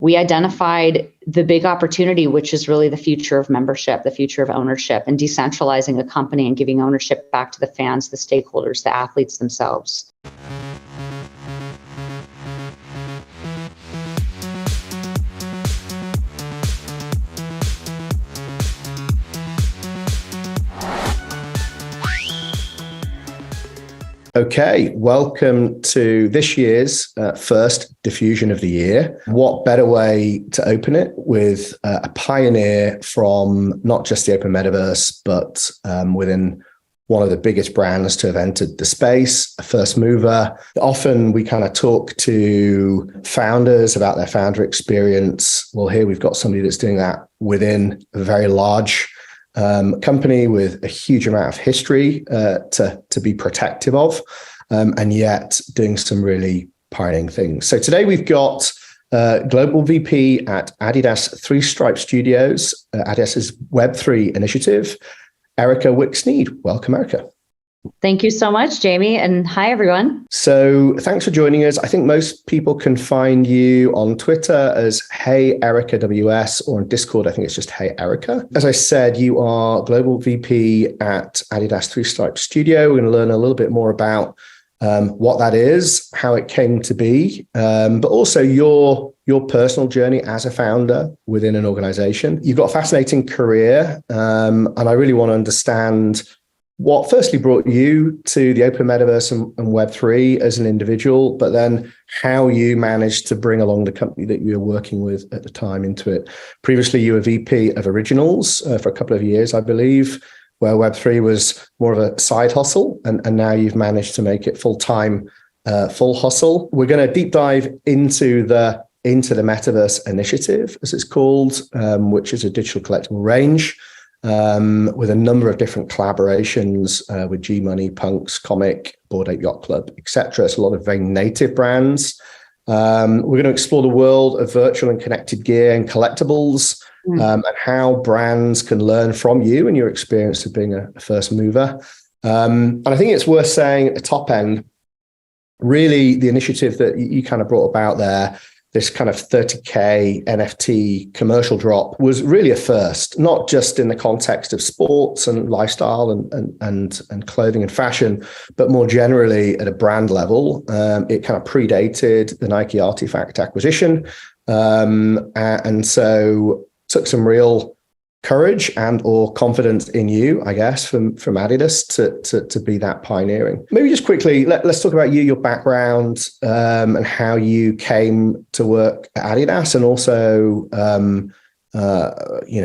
we identified the big opportunity, which is really the future of membership, the future of ownership, and decentralizing a company and giving ownership back to the fans, the stakeholders, the athletes themselves. Okay, welcome to this year's first diffusion of the year. What better way to open it with a pioneer from not just the open metaverse, but within one of the biggest brands to have entered the space, a first mover. Often we kind of talk to founders about their founder experience. Well, here we've got somebody that's doing that within a very large company with a huge amount of history to be protective of, and yet doing some really pioneering things. So today we've got Global VP at Adidas Three Stripe Studios, Adidas's Web3 initiative, Erika Wykes-Sneyd. Welcome, Erika. Thank you so much, Jamie. And hi, everyone. So thanks for joining us. I think most people can find you on Twitter as Hey Erika WS, or on Discord, I think it's just Hey Erika. As I said, you are Global VP at Adidas Three Stripe Studio. We're going to learn a little bit more about what that is, how it came to be, but also your personal journey as a founder within an organization. You've got a fascinating career, and I really want to understand what firstly brought you to the open metaverse and Web3 as an individual, but then how you managed to bring along the company that you were working with at the time into it. Previously, you were VP of Originals for a couple of years, I believe, where Web3 was more of a side hustle, and now you've managed to make it full-time, full hustle. We're going to deep dive into the Metaverse initiative, as it's called, which is a digital collectible range, with a number of different collaborations with Gmoney, Punks, Comic, Bored Ape Yacht Club, etc. It's a lot of very native brands. We're going to explore the world of virtual and connected gear and collectibles, and how brands can learn from you and your experience of being a first mover. And I think it's worth saying at the top end, really the initiative that you kind of brought about there, this kind of 30K NFT commercial drop, was really a first, not just in the context of sports and lifestyle and clothing and fashion, but more generally at a brand level. It kind of predated the Nike Artifact acquisition. And so took some real courage and or confidence in you, I guess, from Adidas to be that pioneering. Maybe just quickly, let's talk about you, your background, and how you came to work at Adidas, and also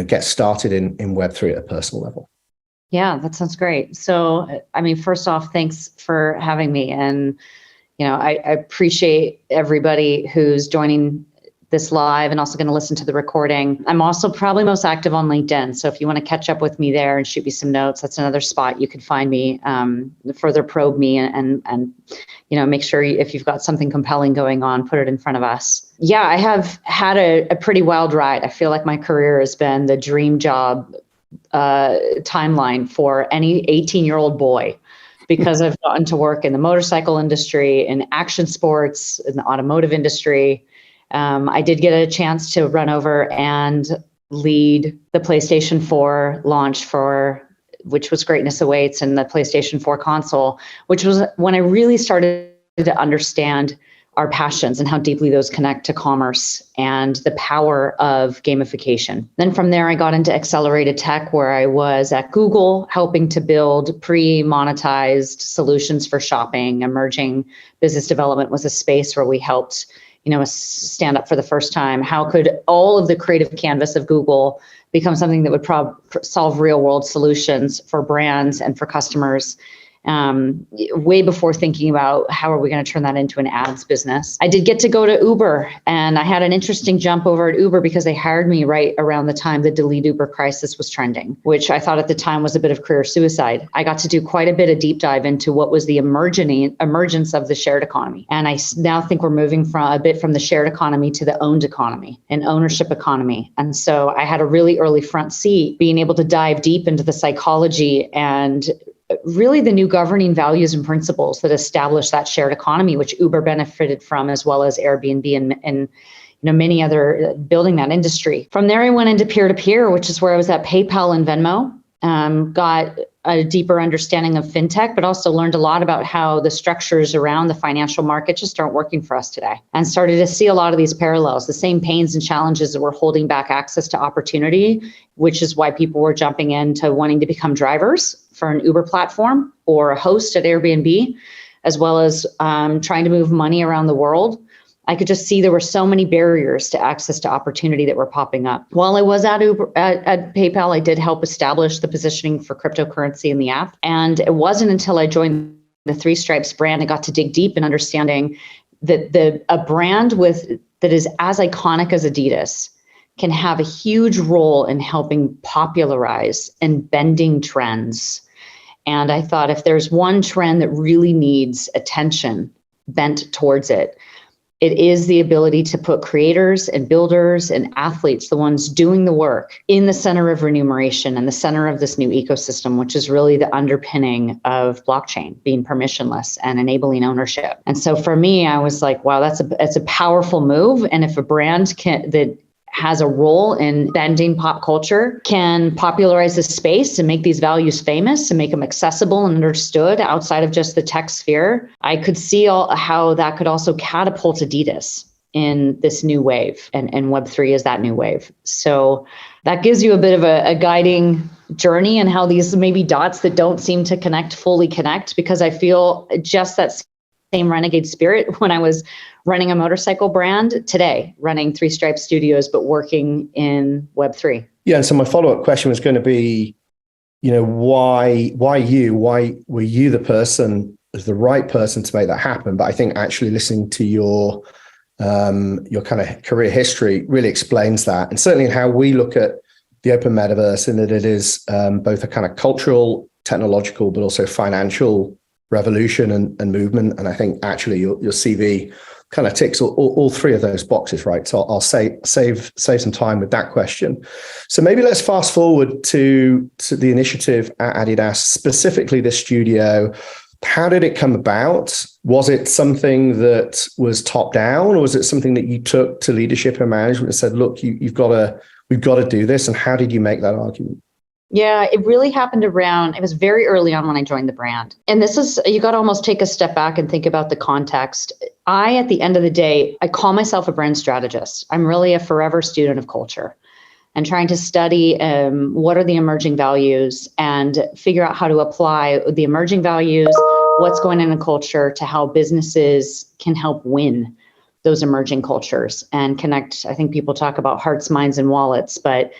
get started in Web3 at a personal level. Yeah, that sounds great. So, I mean, first off, thanks for having me. And, I appreciate everybody who's joining this live and also going to listen to the recording. I'm also probably most active on LinkedIn. So if you want to catch up with me there and shoot me some notes, that's another spot you could find me, further probe me and make sure if you've got something compelling going on, put it in front of us. Yeah, I have had a pretty wild ride. I feel like my career has been the dream job timeline for any 18-year-old boy, because I've gotten to work in the motorcycle industry, in action sports, in the automotive industry. I did get a chance to run over and lead the PlayStation 4 launch which was Greatness Awaits, and the PlayStation 4 console, which was when I really started to understand our passions and how deeply those connect to commerce and the power of gamification. Then from there, I got into accelerated tech, where I was at Google helping to build pre-monetized solutions for shopping. Emerging business development was a space where we helped stand up for the first time. How could all of the creative canvas of Google become something that would solve real world solutions for brands and for customers? Way before thinking about how are we going to turn that into an ads business. I did get to go to Uber, and I had an interesting jump over at Uber because they hired me right around the time the delete Uber crisis was trending, which I thought at the time was a bit of career suicide. I got to do quite a bit of deep dive into what was the emergence of the shared economy. And I now think we're moving from the shared economy to the owned economy, an ownership economy. And so I had a really early front seat, being able to dive deep into the psychology and really the new governing values and principles that establish that shared economy, which Uber benefited from, as well as Airbnb and many other building that industry. From there, I went into peer-to-peer, which is where I was at PayPal and Venmo. Got a deeper understanding of fintech, but also learned a lot about how the structures around the financial market just aren't working for us today, and started to see a lot of these parallels, the same pains and challenges that were holding back access to opportunity, which is why people were jumping into wanting to become drivers for an Uber platform or a host at Airbnb, as well as trying to move money around the world. I could just see there were so many barriers to access to opportunity that were popping up. While I was at PayPal, I did help establish the positioning for cryptocurrency in the app. And it wasn't until I joined the Three Stripes brand and got to dig deep in understanding that a brand that is as iconic as Adidas can have a huge role in helping popularize and bending trends. And I thought, if there's one trend that really needs attention bent towards it, it is the ability to put creators and builders and athletes, the ones doing the work, in the center of remuneration and the center of this new ecosystem, which is really the underpinning of blockchain, being permissionless and enabling ownership. And so for me, I was like, wow, that's a powerful move. And if a brand that has a role in bending pop culture can popularize this space and make these values famous and make them accessible and understood outside of just the tech sphere, I could see how that could also catapult Adidas in this new wave, and Web3 is that new wave. So that gives you a bit of a guiding journey and how these maybe dots that don't seem to fully connect, because I feel just that same renegade spirit when I was running a motorcycle brand, today running Three Stripes Studios, but working in Web3. Yeah. And so my follow-up question was going to be, why were you the right person to make that happen? But I think actually listening to your kind of career history really explains that. And certainly in how we look at the open metaverse, in that it is both a kind of cultural, technological, but also financial revolution and movement. And I think actually your CV kind of ticks all three of those boxes, right? So I'll save some time with that question. So maybe let's fast forward to the initiative at Adidas, specifically this studio. How did it come about? Was it something that was top down, or was it something that you took to leadership and management and said, look, we've got to do this? And how did you make that argument? Yeah, it really happened it was very early on when I joined the brand. And this is, you got to almost take a step back and think about the context. At the end of the day, I call myself a brand strategist. I'm really a forever student of culture and trying to study what are the emerging values and figure out how to apply the emerging values, what's going on in culture, to how businesses can help win those emerging cultures and connect. I think people talk about hearts, minds, and wallets, but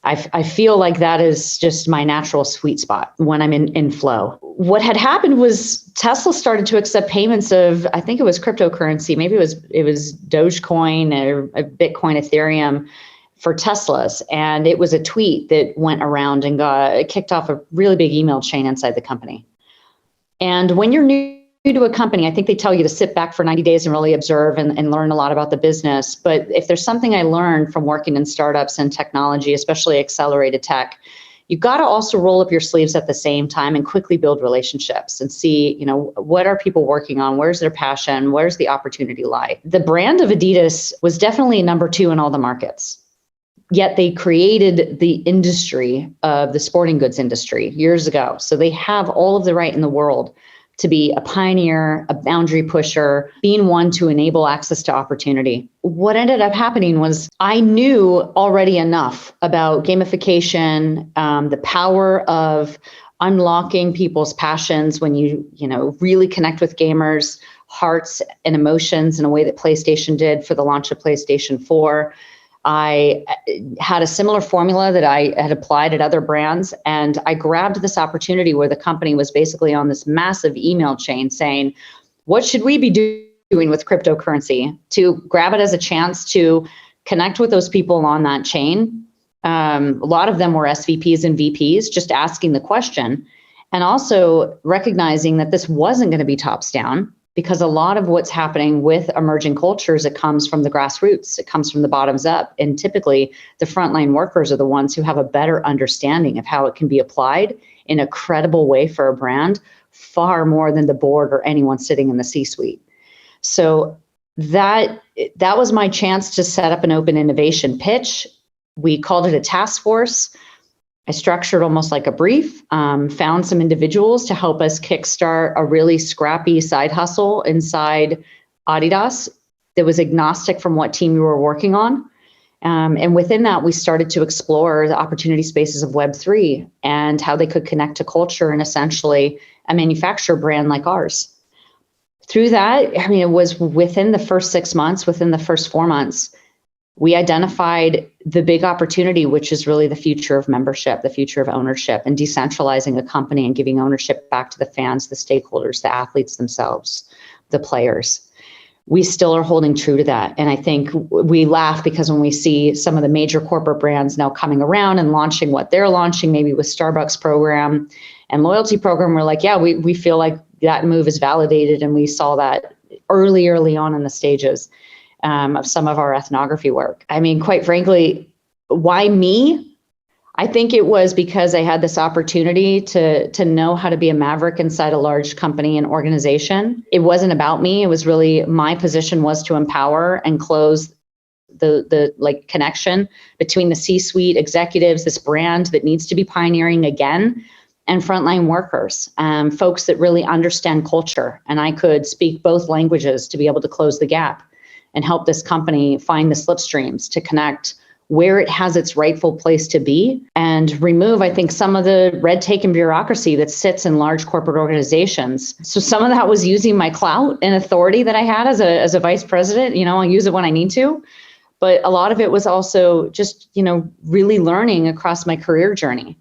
I feel like that is just my natural sweet spot when I'm in flow. What had happened was Tesla started to accept payments of, I think it was cryptocurrency, maybe it was Dogecoin or Bitcoin, Ethereum for Teslas. And it was a tweet that went around and kicked off a really big email chain inside the company. And when you're new to a company, I think they tell you to sit back for 90 days and really observe and learn a lot about the business. But if there's something I learned from working in startups and technology, especially accelerated tech, you've got to also roll up your sleeves at the same time and quickly build relationships and see, what are people working on? Where's their passion? Where's the opportunity lie? The brand of Adidas was definitely number 2 in all the markets. Yet they created the industry of the sporting goods industry years ago. So they have all of the right in the world to be a pioneer, a boundary pusher, being one to enable access to opportunity. What ended up happening was I knew already enough about gamification, the power of unlocking people's passions when you really connect with gamers' hearts and emotions in a way that PlayStation did for the launch of PlayStation 4. I had a similar formula that I had applied at other brands, and I grabbed this opportunity where the company was basically on this massive email chain saying, what should we be doing with cryptocurrency, to grab it as a chance to connect with those people on that chain. A lot of them were SVPs and VPs, just asking the question, and also recognizing that this wasn't going to be tops down. Because a lot of what's happening with emerging cultures, it comes from the grassroots, it comes from the bottoms up. And typically the frontline workers are the ones who have a better understanding of how it can be applied in a credible way for a brand, far more than the board or anyone sitting in the C-suite. So that was my chance to set up an open innovation pitch. We called it a task force. I structured almost like a brief, found some individuals to help us kickstart a really scrappy side hustle inside Adidas that was agnostic from what team we were working on. And within that, we started to explore the opportunity spaces of Web3 and how they could connect to culture and essentially a manufacturer brand like ours. Through that, I mean, it was within the first 6 months, within the first 4 months, we identified the big opportunity, which is really the future of membership, the future of ownership, and decentralizing a company and giving ownership back to the fans, the stakeholders, the athletes themselves, the players. We still are holding true to that. And I think we laugh because when we see some of the major corporate brands now coming around and launching what they're launching, maybe with Starbucks program and loyalty program, we're like, yeah, we feel like that move is validated. And we saw that early on in the stages of some of our ethnography work. I mean, quite frankly, why me? I think it was because I had this opportunity to know how to be a maverick inside a large company and organization. It wasn't about me. It was really my position was to empower and close the like connection between the C-suite executives, this brand that needs to be pioneering again, and frontline workers, folks that really understand culture. And I could speak both languages to be able to close the gap and help this company find the slipstreams to connect where it has its rightful place to be and remove, I think, some of the red tape and bureaucracy that sits in large corporate organizations. So some of that was using my clout and authority that I had as a vice president. You know, I'll use it when I need to. But a lot of it was also just, you know, really learning across my career journey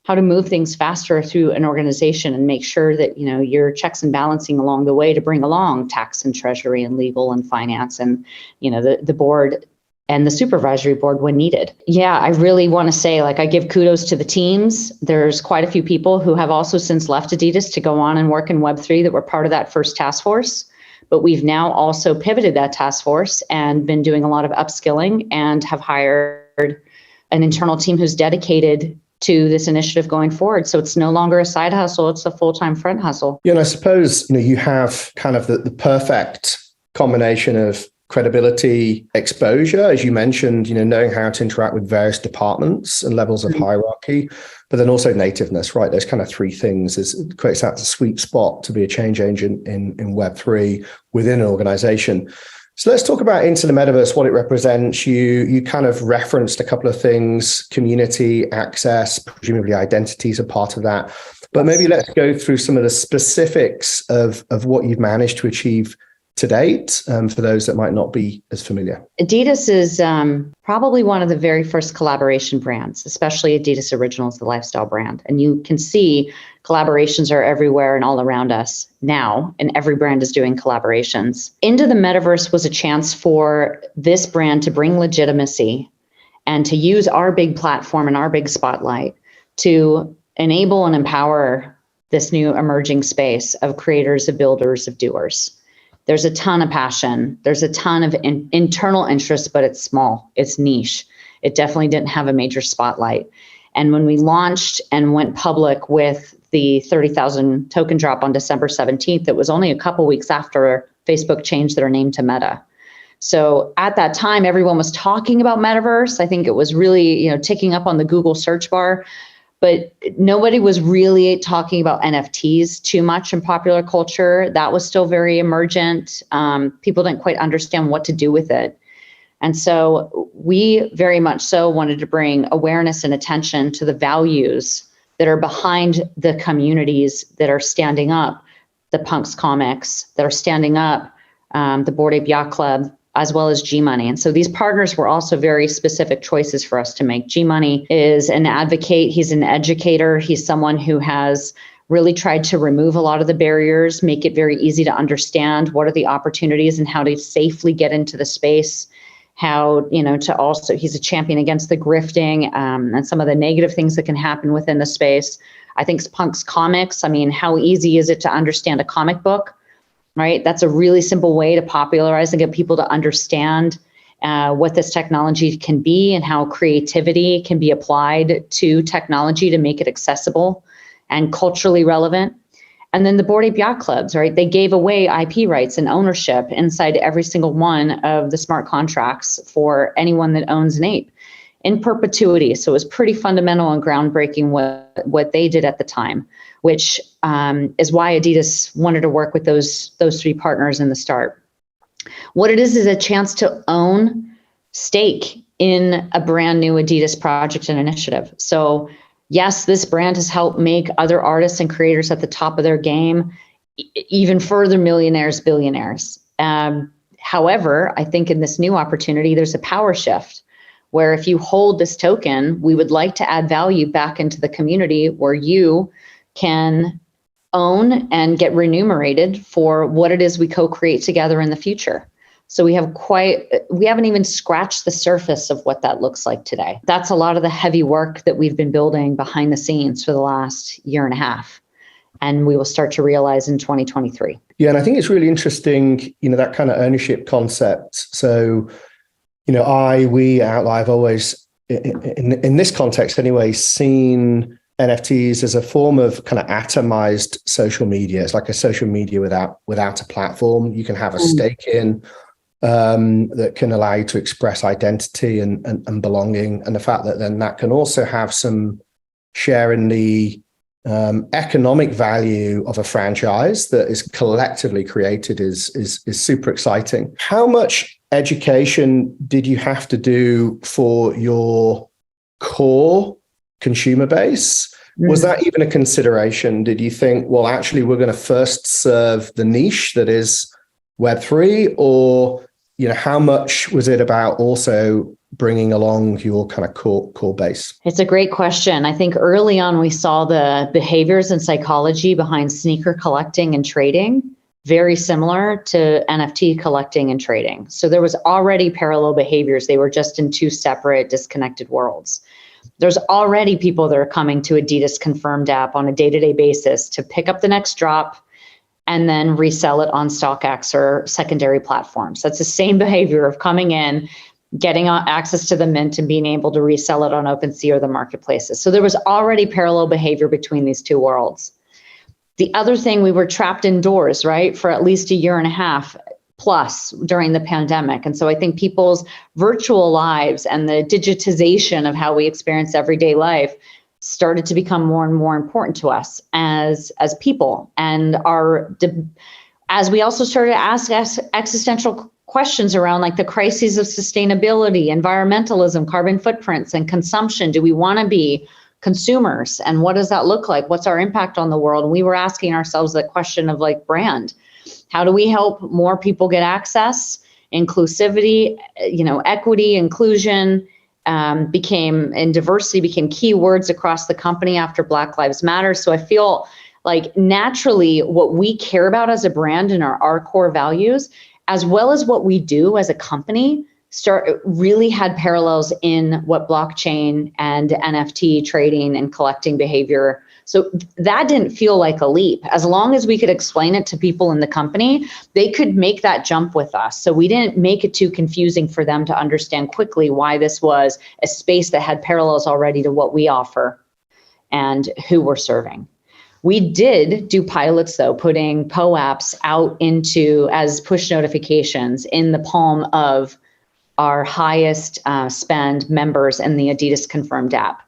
how to move things faster through an organization and make sure that, you know, your checks and balancing along the way to bring along tax and treasury and legal and finance and, you know, the board and the supervisory board when needed. Yeah, I really want to say, like, I give kudos to the teams. There's quite a few people who have also since left Adidas to go on and work in Web3 that were part of that first task force. But we've now also pivoted that task force and been doing a lot of upskilling and have hired an internal team who's dedicated to this initiative going forward. So it's no longer a side hustle, it's a full-time front hustle. Yeah, and I suppose, you know, you have kind of the perfect combination of credibility, exposure, as you mentioned, you know, knowing how to interact with various departments and levels of hierarchy, but then also nativeness, right? Those kind of three things creates that sweet spot to be a change agent in Web3 within an organization. So let's talk about into the metaverse, what it represents. You kind of referenced a couple of things: community, access, presumably identities are part of that. But maybe let's go through some of the specifics of what you've managed to achieve to date, for those that might not be as familiar. Adidas is probably one of the very first collaboration brands, especially Adidas Originals, the lifestyle brand. And you can see collaborations are everywhere and all around us now, and every brand is doing collaborations. Into the Metaverse was a chance for this brand to bring legitimacy and to use our big platform and our big spotlight to enable and empower this new emerging space of creators, of builders, of doers. There's a ton of passion. There's a ton of internal interest, but it's small. It's niche. It definitely didn't have a major spotlight. And when we launched and went public with the 30,000 token drop on December 17th, it was only a couple weeks after Facebook changed their name to Meta. So at that time, everyone was talking about Metaverse. I think it was really, you know, ticking up on the Google search bar. But nobody was really talking about NFTs too much in popular culture. That was still very emergent. People didn't quite understand what to do with it. And so we very much so wanted to bring awareness and attention to the values that are behind the communities that are standing up, the Punks Comics, that are standing up, the Bored Ape Yacht Club, as well as Gmoney. And so these partners were also very specific choices for us to make. Gmoney is an advocate. He's an educator. He's someone who has really tried to remove a lot of the barriers, make it very easy to understand what are the opportunities and how to safely get into the space. How, you know, to also, he's a champion against the grifting and some of the negative things that can happen within the space. I think Punks Comics, I mean, how easy is it to understand a comic book? Right? That's a really simple way to popularize and get people to understand what this technology can be and how creativity can be applied to technology to make it accessible and culturally relevant. And then the Bored Ape Yacht Clubs, right? They gave away IP rights and ownership inside every single one of the smart contracts for anyone that owns an ape in perpetuity. So it was pretty fundamental and groundbreaking what they did at the time, which is why Adidas wanted to work with those three partners in the start. What it is a chance to own stake in a brand new Adidas project and initiative. So yes, this brand has helped make other artists and creators at the top of their game even further millionaires, billionaires. However, I think in this new opportunity, there's a power shift where if you hold this token, we would like to add value back into the community where you can own and get remunerated for what it is we co-create together in the future. So we haven't even scratched the surface of what that looks like today. That's a lot of the heavy work that we've been building behind the scenes for the last year and a half. And we will start to realize in 2023. Yeah, and I think it's really interesting, that kind of ownership concept. So, we Outlier have always, in this context anyway, seen NFTs as a form of kind of atomized social media. It's like a social media without a platform. You can have a stake in that can allow you to express identity and belonging. And the fact that then that can also have some share in the economic value of a franchise that is collectively created is super exciting. How much education did you have to do for your core consumer base? Was that even a consideration? Did you think, well, actually, we're going to first serve the niche that is Web3, or how much was it about also bringing along your kind of core base? It's a great question. I think early on we saw the behaviors and psychology behind sneaker collecting and trading very similar to NFT collecting and trading. So there was already parallel behaviors. They were just in two separate, disconnected worlds. There's already people that are coming to Adidas Confirmed app on a day-to-day basis to pick up the next drop and then resell it on StockX or secondary platforms. That's the same behavior of coming in, getting access to the mint and being able to resell it on OpenSea or the marketplaces. So there was already parallel behavior between these two worlds. The other thing, we were trapped indoors, right, for at least a year and a half plus during the pandemic. And so I think people's virtual lives and the digitization of how we experience everyday life started to become more and more important to us as people. And as we also started to ask existential questions around like the crises of sustainability, environmentalism, carbon footprints, and consumption. Do we want to be consumers? And what does that look like? What's our impact on the world? And we were asking ourselves the question of like brand. How do we help more people get access? Inclusivity, equity, inclusion, and diversity became key words across the company after Black Lives Matter. So I feel like naturally what we care about as a brand and our core values, as well as what we do as a company, really had parallels in what blockchain and NFT trading and collecting behavior. So that didn't feel like a leap. As long as we could explain it to people in the company, they could make that jump with us. So we didn't make it too confusing for them to understand quickly why this was a space that had parallels already to what we offer and who we're serving. We did do pilots though, putting PO apps out as push notifications in the palm of our highest spend members in the Adidas Confirmed app.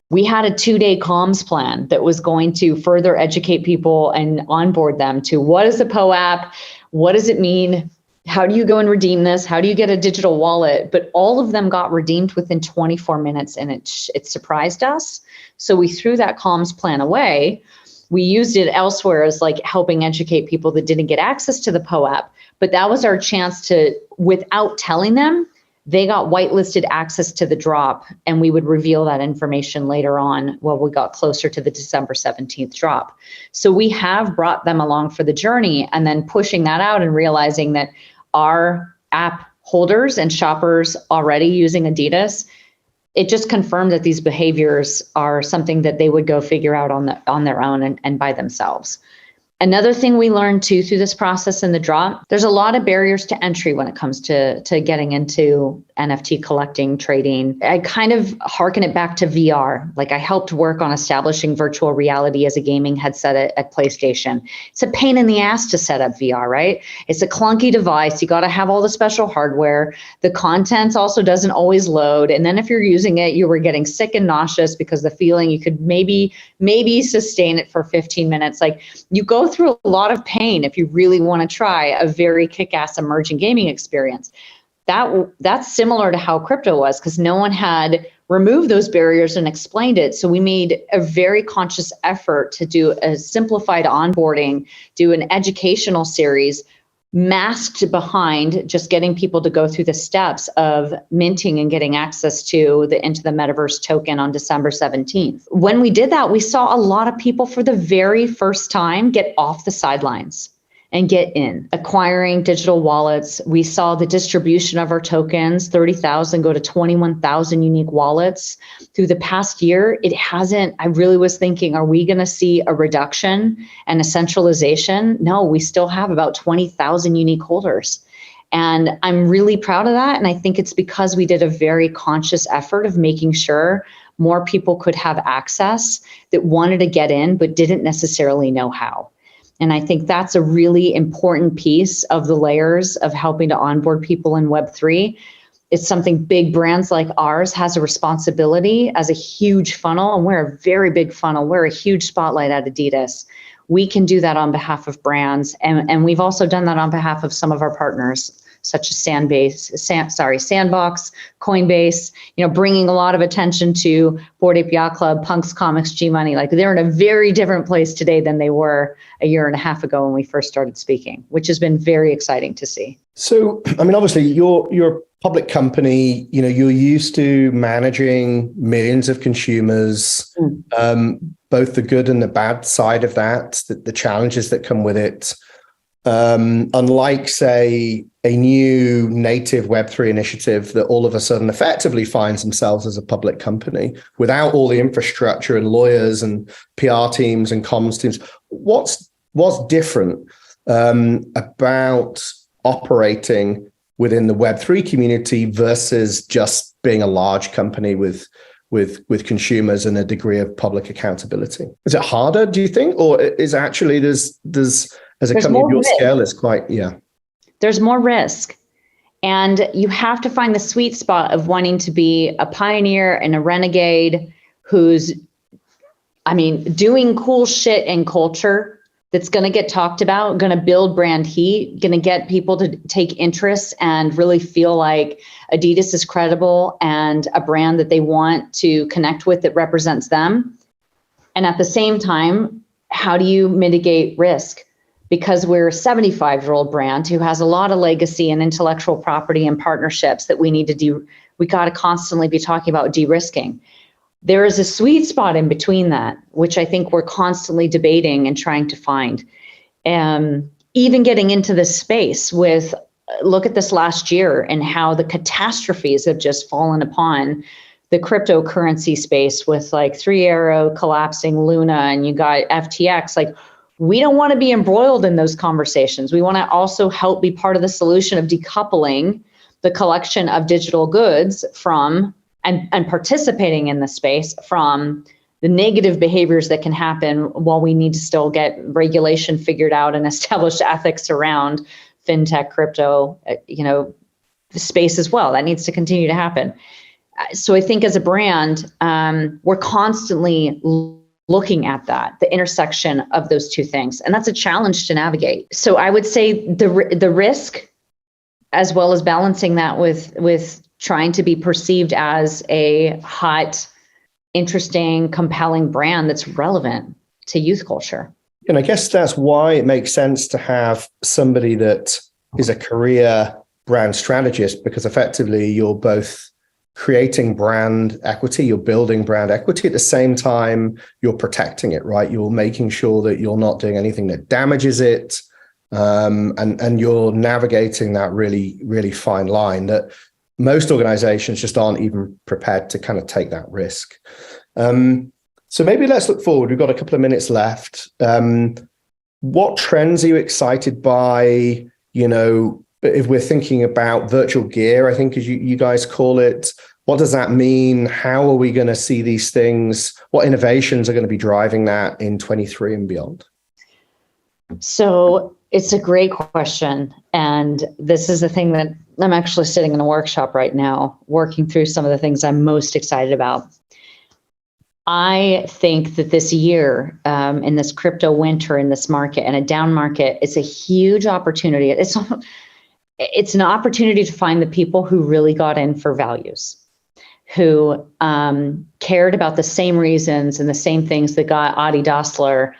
We had a 2-day comms plan that was going to further educate people and onboard them to what is a PO app? What does it mean? How do you go and redeem this? How do you get a digital wallet? But all of them got redeemed within 24 minutes and it surprised us. So we threw that comms plan away. We used it elsewhere as like helping educate people that didn't get access to the PO app. But that was our chance to, without telling them, they got whitelisted access to the drop, and we would reveal that information later on when we got closer to the December 17th drop. So we have brought them along for the journey, and then pushing that out and realizing that our app holders and shoppers already using Adidas, it just confirmed that these behaviors are something that they would go figure out on their own and by themselves. Another thing we learned too through this process in the drop, there's a lot of barriers to entry when it comes to getting into NFT collecting, trading. I kind of hearken it back to VR. Like I helped work on establishing virtual reality as a gaming headset at PlayStation. It's a pain in the ass to set up VR, right? It's a clunky device. You got to have all the special hardware. The content also doesn't always load. And then if you're using it, you were getting sick and nauseous because the feeling you could maybe sustain it for 15 minutes. Like you go through a lot of pain if you really want to try a very kick-ass emerging gaming experience. That's similar to how crypto was, because no one had removed those barriers and explained it. So we made a very conscious effort to do a simplified onboarding, do an educational series masked behind just getting people to go through the steps of minting and getting access to the Into the Metaverse token on December 17th. When we did that, we saw a lot of people for the very first time get off the sidelines and get in. Acquiring digital wallets, we saw the distribution of our tokens, 30,000 go to 21,000 unique wallets. Through the past year, it hasn't, I really was thinking, are we gonna see a reduction and a centralization? No, we still have about 20,000 unique holders. And I'm really proud of that. And I think it's because we did a very conscious effort of making sure more people could have access that wanted to get in, but didn't necessarily know how. And I think that's a really important piece of the layers of helping to onboard people in Web3. It's something big brands like ours has a responsibility as a huge funnel, and we're a very big funnel. We're a huge spotlight at Adidas. We can do that on behalf of brands, and we've also done that on behalf of some of our partners, such as Sandbox, Coinbase, bringing a lot of attention to Bored Ape Yacht Club, Punks Comics, Gmoney. Like they're in a very different place today than they were a year and a half ago when we first started speaking, which has been very exciting to see. So, I mean, obviously you're a public company, you're used to managing millions of consumers, both the good and the bad side of that, the challenges that come with it. Unlike, say, a new native Web3 initiative that all of a sudden effectively finds themselves as a public company without all the infrastructure and lawyers and PR teams and comms teams, what's different about operating within the Web3 community versus just being a large company with consumers and a degree of public accountability? Is it harder, do you think, or is actually there's as a company of your scale, it's quite, There's more risk. And you have to find the sweet spot of wanting to be a pioneer and a renegade who's, doing cool shit in culture that's going to get talked about, going to build brand heat, going to get people to take interest and really feel like Adidas is credible and a brand that they want to connect with that represents them. And at the same time, how do you mitigate risk? Because we're a 75-year-old brand who has a lot of legacy and intellectual property and partnerships that we need to we got to constantly be talking about de-risking. There is a sweet spot in between that, which I think we're constantly debating and trying to find. Even getting into this space with, look at this last year and how the catastrophes have just fallen upon the cryptocurrency space with like 3 Arrow collapsing Luna, and you got FTX. Like, we don't want to be embroiled in those conversations. We want to also help be part of the solution of decoupling the collection of digital goods from and participating in the space from the negative behaviors that can happen, while we need to still get regulation figured out and establish ethics around fintech, crypto, the space as well. That needs to continue to happen. So I think as a brand, we're constantly looking at that, the intersection of those two things. And that's a challenge to navigate. So I would say the risk, as well as balancing that with trying to be perceived as a hot, interesting, compelling brand that's relevant to youth culture. And I guess that's why it makes sense to have somebody that is a career brand strategist, because effectively you're both creating brand equity, you're building brand equity, at the same time you're protecting it, right? You're making sure that you're not doing anything that damages it, and you're navigating that really, really fine line that most organizations just aren't even prepared to kind of take that risk. So maybe let's look forward. We've got a couple of minutes left. What trends are you excited by? If we're thinking about virtual gear, I think as you guys call it, what does that mean? How are we going to see these things? What innovations are going to be driving that in 23 and beyond? So it's a great question. And this is the thing that I'm actually sitting in a workshop right now, working through some of the things I'm most excited about. I think that this year, in this crypto winter, in this market and a down market, it's a huge opportunity. It's an opportunity to find the people who really got in for values, who cared about the same reasons and the same things that got Adidas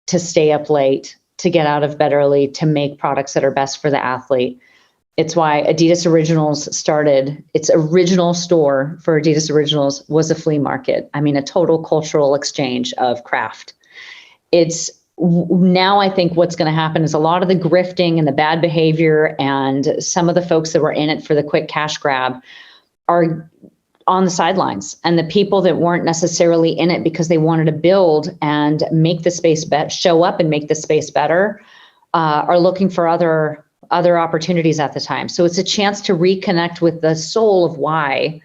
to stay up late, to get out of bed early, to make products that are best for the athlete. It's why Adidas Originals started. Its original store for Adidas Originals was a flea market. I mean, a total cultural exchange of craft. Now I think what's going to happen is a lot of the grifting and the bad behavior and some of the folks that were in it for the quick cash grab are on the sidelines. And the people that weren't necessarily in it because they wanted to build and make the space show up and make the space better, are looking for other opportunities at the time. So it's a chance to reconnect with the soul of why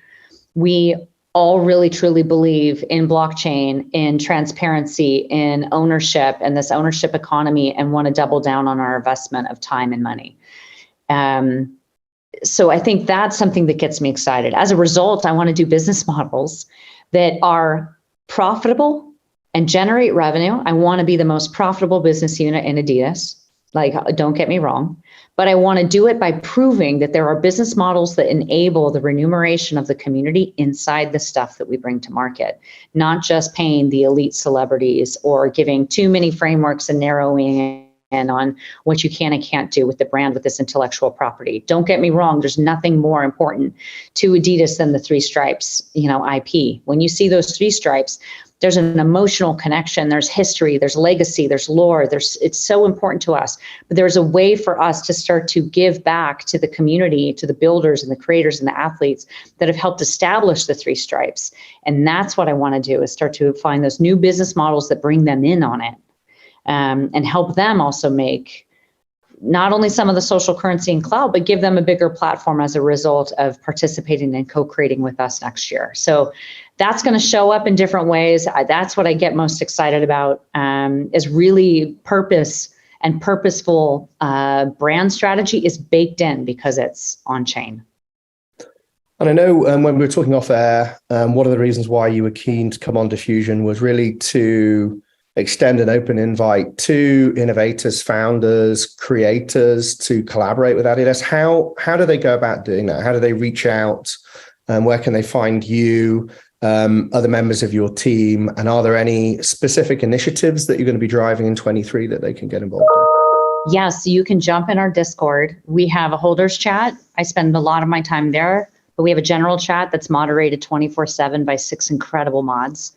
we all really truly believe in blockchain, in transparency, in ownership, and this ownership economy, and want to double down on our investment of time and money. So I think that's something that gets me excited. As a result, I want to do business models that are profitable and generate revenue. I want to be the most profitable business unit in Adidas. Don't get me wrong, but I want to do it by proving that there are business models that enable the remuneration of the community inside the stuff that we bring to market, not just paying the elite celebrities or giving too many frameworks and narrowing in on what you can and can't do with the brand with this intellectual property. Don't get me wrong, there's nothing more important to Adidas than the three stripes, IP. When you see those three stripes, there's an emotional connection, there's history, there's legacy, there's lore, it's so important to us. But there's a way for us to start to give back to the community, to the builders and the creators and the athletes that have helped establish the three stripes. And that's what I want to do, is start to find those new business models that bring them in on it, and help them also make not only some of the social currency and cloud, but give them a bigger platform as a result of participating and co-creating with us next year. So that's going to show up in different ways. That's what I get most excited about, is really purpose and purposeful brand strategy is baked in because it's on chain. And I know when we were talking off air, one of the reasons why you were keen to come on Diffusion was really to extend an open invite to innovators, founders, creators to collaborate with Adidas. How do they go about doing that? How do they reach out? Where can they find you, other members of your team? And are there any specific initiatives that you're going to be driving in 23 that they can get involved in? Yes, you can jump in our Discord. We have a holders chat. I spend a lot of my time there, but we have a general chat that's moderated 24/7 by 6 incredible mods.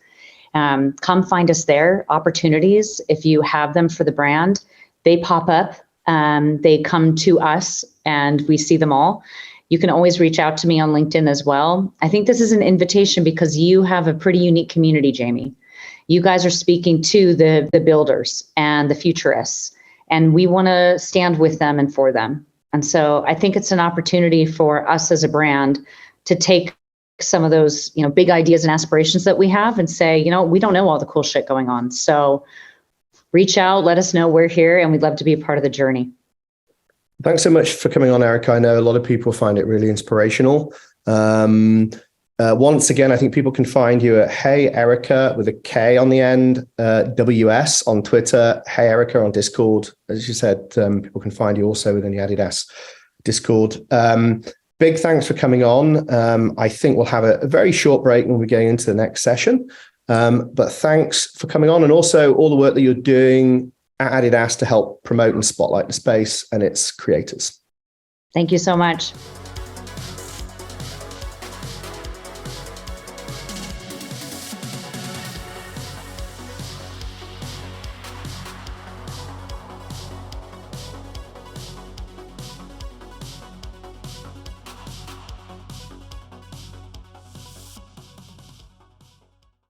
Come find us there. Opportunities, if you have them for the brand, they pop up. They come to us and we see them all. You can always reach out to me on LinkedIn as well. I think this is an invitation because you have a pretty unique community, Jamie. You guys are speaking to the builders and the futurists, and we want to stand with them and for them. And so I think it's an opportunity for us as a brand to take some of those, big ideas and aspirations that we have and say, we don't know all the cool shit going on. So reach out, let us know we're here, and we'd love to be a part of the journey. Thanks so much for coming on, Erika. I know a lot of people find it really inspirational. Once again, I think people can find you at Hey Erika with a K on the end, WS on Twitter, Hey Erika on Discord. As you said, people can find you also within the Adidas Discord. Big thanks for coming on. I think we'll have a very short break when we're going into the next session. But thanks for coming on, and also all the work that you're doing at Adidas to help promote and spotlight the space and its creators. Thank you so much.